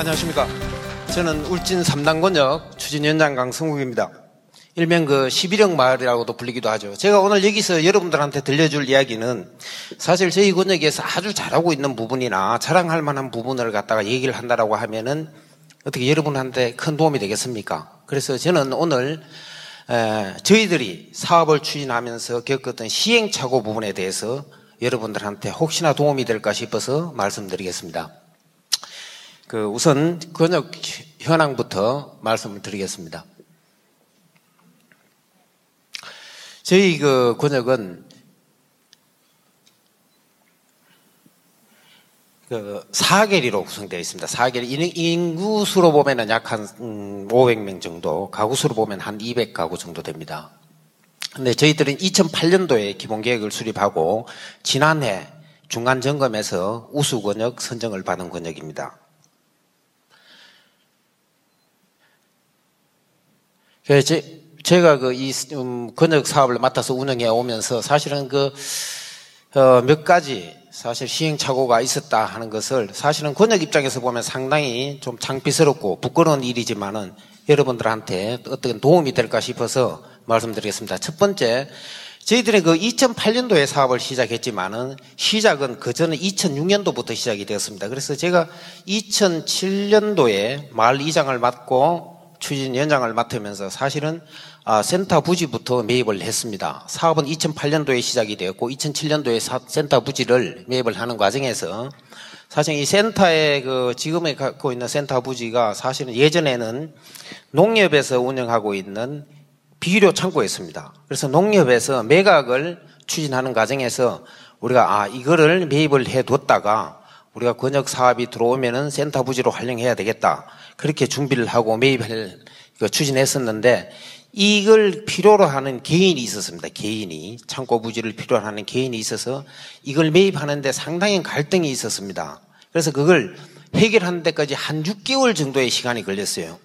안녕하십니까. 저는 울진 3단 권역 추진위원장 강성국입니다. 일명 11형 마을이라고도 불리기도 하죠. 제가 오늘 여기서 여러분들한테 들려줄 이야기는 사실 저희 권역에서 아주 잘하고 있는 부분이나 자랑할 만한 부분을 갖다가 얘기를 한다라고 하면은 어떻게 여러분한테 큰 도움이 되겠습니까? 그래서 저는 오늘 저희들이 사업을 추진하면서 겪었던 시행착오 부분에 대해서 여러분들한테 혹시나 도움이 될까 싶어서 말씀드리겠습니다. 우선 권역 현황부터 말씀을 드리겠습니다. 저희 권역은 4계리로 구성되어 있습니다. 4계리. 인구수로 보면은 약 한 500명 정도, 가구수로 보면 한 200가구 정도 됩니다. 근데 저희들은 2008년도에 기본계획을 수립하고 지난해 중간 점검에서 우수권역 선정을 받은 권역입니다. 제가 이 권역 사업을 맡아서 운영해 오면서 사실은 몇 가지 사실 시행착오가 있었다 하는 것을 사실은 권역 입장에서 보면 상당히 좀 창피스럽고 부끄러운 일이지만은 여러분들한테 어떤 도움이 될까 싶어서 말씀드리겠습니다. 첫 번째, 저희들이 2008년도에 사업을 시작했지만은 시작은 그전에 2006년도부터 시작이 되었습니다. 그래서 제가 2007년도에 마을 이장을 맡고 추진위원장을 맡으면서 사실은 센터 부지부터 매입을 했습니다. 사업은 2008년도에 시작이 되었고 2007년도에 센터 부지를 매입을 하는 과정에서 사실 이 센터의 지금에 갖고 있는 센터 부지가 사실은 예전에는 농협에서 운영하고 있는 비료 창고였습니다. 그래서 농협에서 매각을 추진하는 과정에서 우리가 이거를 매입을 해뒀다가 우리가 권역 사업이 들어오면은 센터 부지로 활용해야 되겠다. 그렇게 준비를 하고 매입을 추진했었는데 이걸 필요로 하는 개인이 있었습니다. 개인이 창고 부지를 필요로 하는 개인이 있어서 이걸 매입하는데 상당히 갈등이 있었습니다. 그래서 그걸 해결하는 데까지 한 6개월 정도의 시간이 걸렸어요.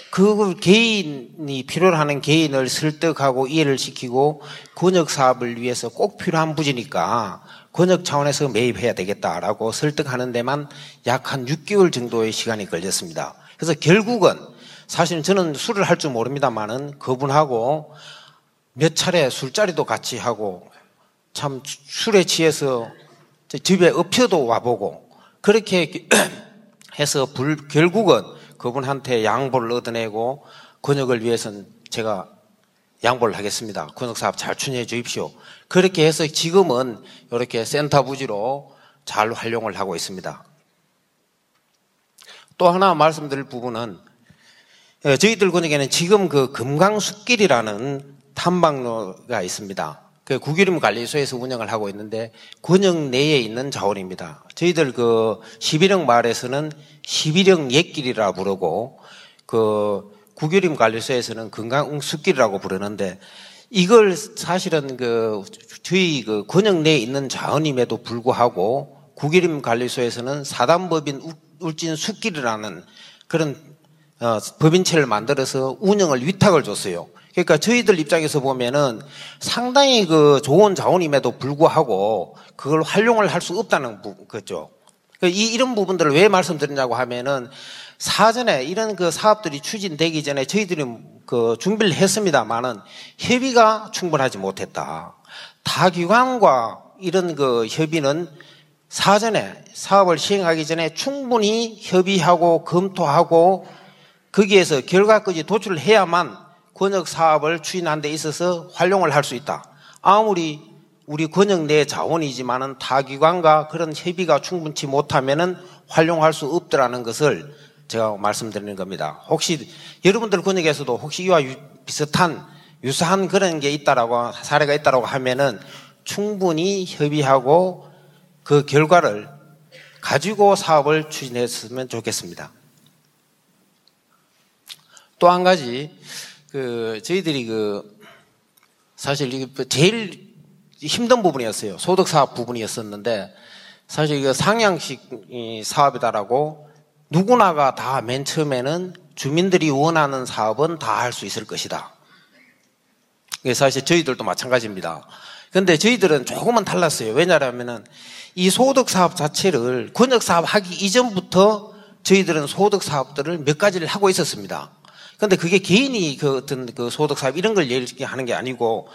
그 개인이 필요로 하는 개인을 설득하고 이해를 시키고 권역 사업을 위해서 꼭 필요한 부지니까 권역 차원에서 매입해야 되겠다라고 설득하는 데만 약 한 6개월 정도의 시간이 걸렸습니다. 그래서 결국은 사실은 저는 술을 할 줄 모릅니다만은 그분하고 몇 차례 술자리도 같이 하고 참 술에 취해서 집에 업혀도 와보고 그렇게 해서 결국은 그분한테 양보를 얻어내고 권역을 위해서는 제가 양보를 하겠습니다. 권역 사업 잘 추진해 주십시오. 그렇게 해서 지금은 이렇게 센터 부지로 잘 활용을 하고 있습니다. 또 하나 말씀드릴 부분은 저희들 권역에는 지금 금강숲길이라는 탐방로가 있습니다. 구기림 관리소에서 운영을 하고 있는데 권역 내에 있는 자원입니다. 저희들 11형 마을에서는 11형 옛길이라 부르고 구기림 관리소에서는 금강숲길이라고 부르는데 이걸 사실은 저희 권역 내에 있는 자원임에도 불구하고 구기림 관리소에서는 사단법인 울진 숲길이라는 그런 법인체를 만들어서 운영을 위탁을 줬어요. 그러니까 저희들 입장에서 보면은 상당히 좋은 자원임에도 불구하고 그걸 활용을 할 수 없다는 거죠. 이런 부분들을 왜 말씀드리냐고 하면은 사전에 이런 사업들이 추진되기 전에 저희들이 준비를 했습니다만은 협의가 충분하지 못했다. 타 기관과 이런 협의는 사전에 사업을 시행하기 전에 충분히 협의하고 검토하고 거기에서 결과까지 도출을 해야만 권역 사업을 추진하는 데 있어서 활용을 할 수 있다. 아무리 우리 권역 내 자원이지만은 타 기관과 그런 협의가 충분치 못하면은 활용할 수 없더라는 것을 제가 말씀드리는 겁니다. 혹시 여러분들 권역에서도 혹시 이와 비슷한 유사한 그런 게 있다라고 사례가 있다라고 하면은 충분히 협의하고 그 결과를 가지고 사업을 추진했으면 좋겠습니다. 또 한 가지 저희들이 사실 이게 제일 힘든 부분이었어요. 소득 사업 부분이었었는데 사실 이거 상향식 사업이다라고 누구나가 다 맨 처음에는 주민들이 원하는 사업은 다 할 수 있을 것이다. 사실 저희들도 마찬가지입니다. 그런데 저희들은 조금은 달랐어요. 왜냐하면은 이 소득 사업 자체를 권역 사업 하기 이전부터 저희들은 소득 사업들을 몇 가지를 하고 있었습니다. 그런데 그게 개인이 그 어떤 그 소득 사업 이런 걸 얘기하는 게 아니고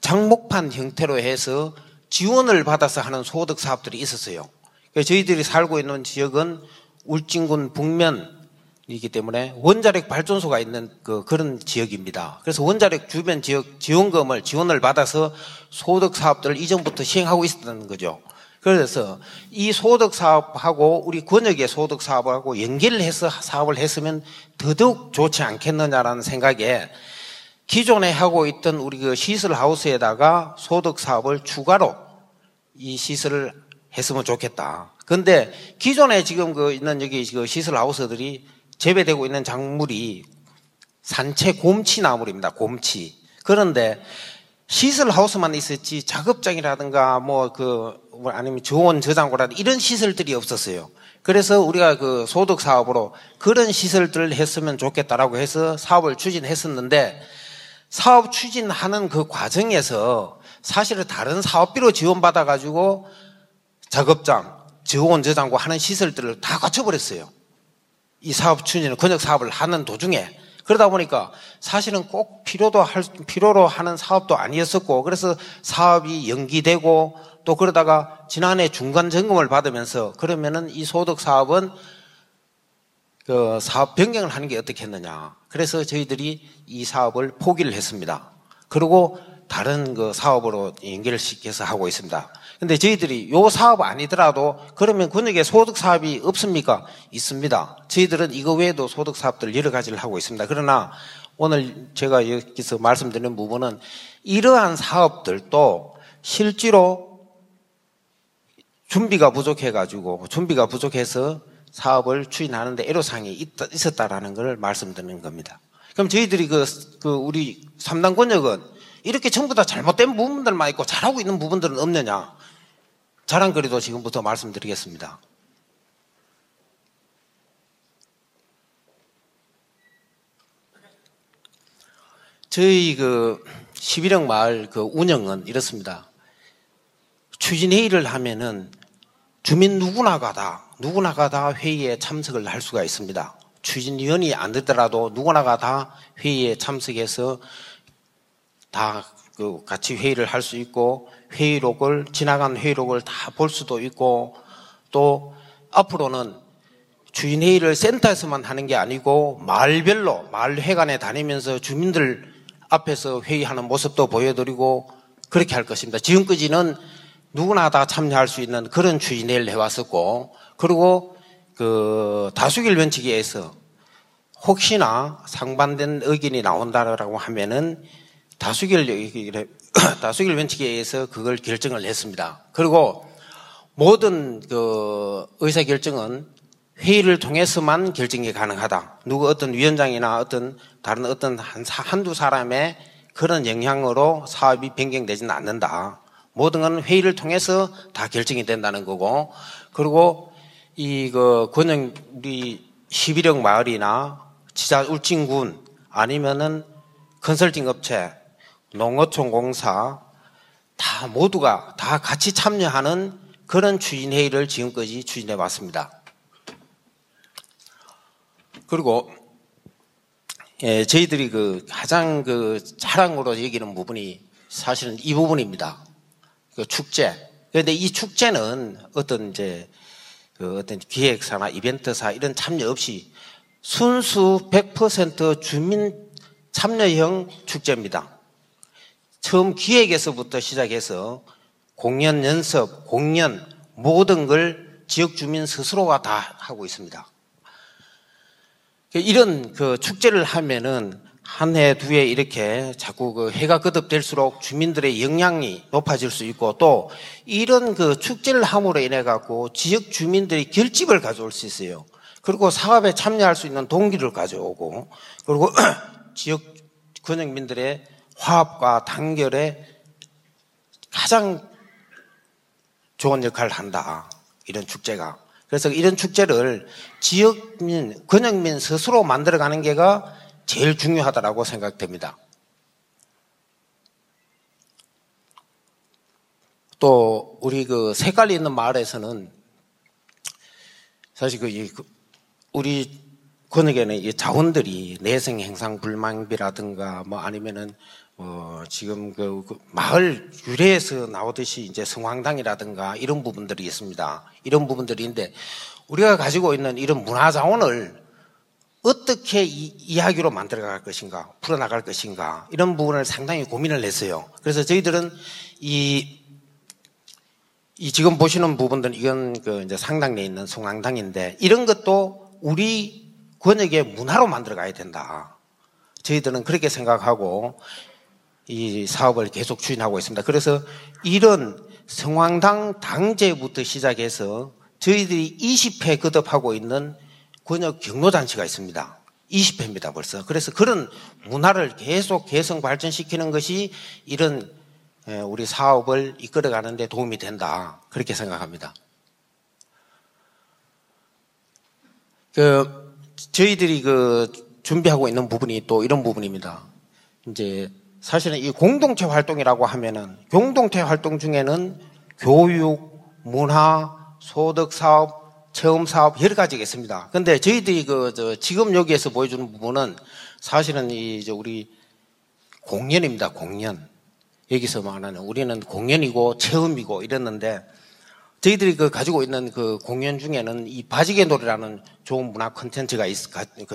장목판 형태로 해서 지원을 받아서 하는 소득 사업들이 있었어요. 저희들이 살고 있는 지역은 울진군 북면이기 때문에 원자력 발전소가 있는 그런 지역입니다. 그래서 원자력 주변 지역 지원을 받아서 소득 사업들을 이전부터 시행하고 있었다는 거죠. 그래서 이 소득 사업하고 우리 권역의 소득 사업하고 연계를 해서 사업을 했으면 더더욱 좋지 않겠느냐라는 생각에 기존에 하고 있던 우리 그 시설 하우스에다가 소득 사업을 추가로 이 시설을 했으면 좋겠다. 그런데 기존에 지금 있는 여기 시설 하우스들이 재배되고 있는 작물이 산채 곰치 나물입니다. 곰치. 그런데 시설 하우스만 있었지 작업장이라든가 아니면 저온 저장고라든가 이런 시설들이 없었어요. 그래서 우리가 그 소득 사업으로 그런 시설들을 했으면 좋겠다라고 해서 사업을 추진했었는데 사업 추진하는 그 과정에서 사실은 다른 사업비로 지원받아 가지고 작업장, 저온 저장고 하는 시설들을 다 갖춰버렸어요. 이 사업 추진을 권역 사업을 하는 도중에. 그러다 보니까 사실은 꼭 필요로 하는 사업도 아니었었고, 그래서 사업이 연기되고 또 그러다가 지난해 중간 점검을 받으면서 그러면은 이 소득 사업은 그 사업 변경을 하는 게 어떻겠느냐. 그래서 저희들이 이 사업을 포기를 했습니다. 그리고 다른 그 사업으로 연결을 시켜서 하고 있습니다. 근데 저희들이 요 사업 아니더라도 그러면 권역에 소득 사업이 없습니까? 있습니다. 저희들은 이거 외에도 소득 사업들 여러 가지를 하고 있습니다. 그러나 오늘 제가 여기서 말씀드리는 부분은 이러한 사업들도 실제로 준비가 부족해서 사업을 추진하는데 애로사항이 있었다라는 걸 말씀드리는 겁니다. 그럼 저희들이 우리 3단 권역은 이렇게 전부 다 잘못된 부분들만 있고 잘하고 있는 부분들은 없느냐? 자랑거리도 지금부터 말씀드리겠습니다. 저희 11억 마을 운영은 이렇습니다. 추진회의를 하면은 주민 누구나가 다 회의에 참석을 할 수가 있습니다. 추진위원이 안 되더라도 누구나가 다 회의에 참석해서 다 같이 회의를 할 수 있고 지나간 회의록을 다 볼 수도 있고 또 앞으로는 추진회의를 센터에서만 하는 게 아니고 마을별로 마을회관에 다니면서 주민들 앞에서 회의하는 모습도 보여드리고 그렇게 할 것입니다. 지금까지는 누구나 다 참여할 수 있는 그런 추진회의를 해왔었고 그리고 다수결 원칙에 의해서 혹시나 상반된 의견이 나온다라고 하면은 다수결 원칙에 의해서 그걸 결정을 했습니다. 그리고 모든 의사 결정은 회의를 통해서만 결정이 가능하다. 어떤 위원장이나 다른 한두 사람의 그런 영향으로 사업이 변경되지는 않는다. 모든 건 회의를 통해서 다 결정이 된다는 거고, 그리고 권역 우리 11억 마을이나 지자 울진군 아니면은 컨설팅 업체, 농어촌 공사 모두가 다 같이 참여하는 그런 추진회의를 지금까지 추진해 왔습니다. 그리고 저희들이 가장 자랑으로 여기는 부분이 사실은 이 부분입니다. 축제. 그런데 이 축제는 어떤 기획사나 이벤트사 이런 참여 없이 순수 100% 주민 참여형 축제입니다. 처음 기획에서부터 시작해서 공연, 연습, 공연 모든 걸 지역 주민 스스로가 다 하고 있습니다. 이런 축제를 하면은 한 해, 두 해 이렇게 자꾸 해가 거듭될수록 주민들의 역량이 높아질 수 있고 또 이런 축제를 함으로 인해 갖고 지역 주민들이 결집을 가져올 수 있어요. 그리고 사업에 참여할 수 있는 동기를 가져오고 그리고 지역 권역민들의 화합과 단결에 가장 좋은 역할을 한다. 이런 축제가. 그래서 이런 축제를 지역민, 권역민 스스로 만들어가는 게가 제일 중요하다고 생각됩니다. 또 우리 색깔이 있는 마을에서는 사실 우리 권역에는 이 자원들이 내생 행상 불망비라든가 뭐 아니면은 지금 그 마을 유래에서 나오듯이 이제 성황당이라든가 이런 부분들이 있습니다. 이런 부분들인데 우리가 가지고 있는 이런 문화 자원을 어떻게 이야기로 만들어갈 것인가, 풀어나갈 것인가 이런 부분을 상당히 고민을 했어요. 그래서 저희들은 이 지금 보시는 부분들은 이건 그 이제 상당리에 있는 성황당인데 이런 것도 우리 권역의 문화로 만들어가야 된다. 저희들은 그렇게 생각하고 이 사업을 계속 추진하고 있습니다. 그래서 이런 성황당 당제부터 시작해서 저희들이 20회 거듭하고 있는 권역 경로잔치가 있습니다. 20회입니다 벌써. 그래서 그런 문화를 계속 개성 발전시키는 것이 이런 우리 사업을 이끌어가는 데 도움이 된다. 그렇게 생각합니다. 저희들이 준비하고 있는 부분이 또 이런 부분입니다. 이제 사실은 이 공동체 활동이라고 하면은 공동체 활동 중에는 교육, 문화, 소득 사업, 체험 사업 여러 가지가 있습니다. 근데 저희들이 지금 여기에서 보여주는 부분은 사실은 우리 공연입니다. 공연. 여기서 말하는 우리는 공연이고 체험이고 이랬는데 저희들이 가지고 있는 그 공연 중에는 이 바지개 놀이라는 좋은 문화 콘텐츠가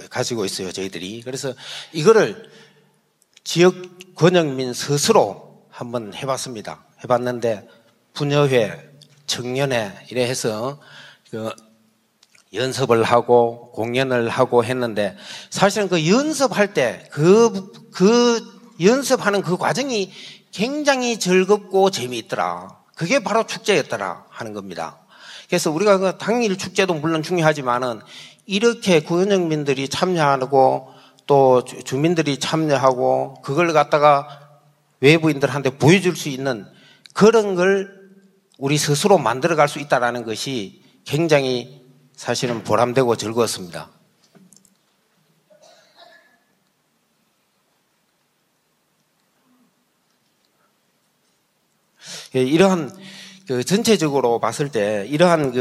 가지고 있어요. 저희들이. 그래서 이거를 지역 권역민 스스로 한번 해봤습니다. 해봤는데 분여회, 청년회 이래 해서 연습을 하고 공연을 하고 했는데 사실은 그 연습할 때 연습하는 그 과정이 굉장히 즐겁고 재미있더라. 그게 바로 축제였더라 하는 겁니다. 그래서 우리가 그 당일 축제도 물론 중요하지만은 이렇게 권역민들이 참여하고 또 주민들이 참여하고 그걸 갖다가 외부인들한테 보여줄 수 있는 그런 걸 우리 스스로 만들어갈 수 있다는 것이 굉장히 사실은 보람되고 즐거웠습니다. 이러한 전체적으로 봤을 때 이러한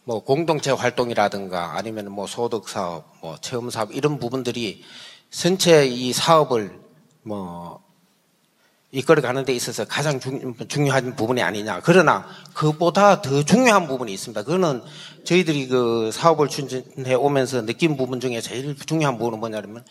뭐 공동체 활동이라든가 아니면 뭐 소득 사업, 뭐 체험 사업 이런 부분들이 전체 이 사업을 뭐 이끌어가는 데 있어서 가장 중요한 부분이 아니냐. 그러나 그보다 더 중요한 부분이 있습니다. 그거는 저희들이 그 사업을 추진해 오면서 느낀 부분 중에 제일 중요한 부분은 뭐냐면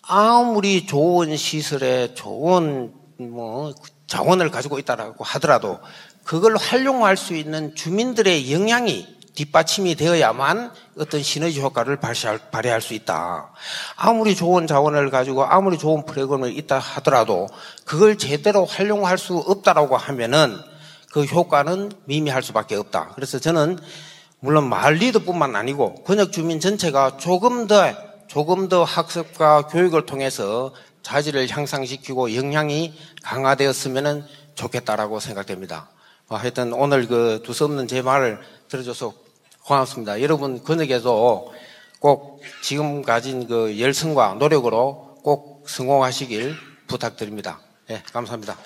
아무리 좋은 시설에 좋은 뭐 자원을 가지고 있다라고 하더라도 그걸 활용할 수 있는 주민들의 역량이 뒷받침이 되어야만 어떤 시너지 효과를 발휘할 수 있다. 아무리 좋은 자원을 가지고 아무리 좋은 프로그램을 있다 하더라도 그걸 제대로 활용할 수 없다라고 하면은 그 효과는 미미할 수밖에 없다. 그래서 저는 물론 마을 리더뿐만 아니고 권역 주민 전체가 조금 더 학습과 교육을 통해서 자질을 향상시키고 역량이 강화되었으면 좋겠다라고 생각됩니다. 하여튼 오늘 두서없는 제 말을 들어줘서 고맙습니다. 여러분 권역에도 꼭 지금 가진 열성과 노력으로 꼭 성공하시길 부탁드립니다. 네, 감사합니다.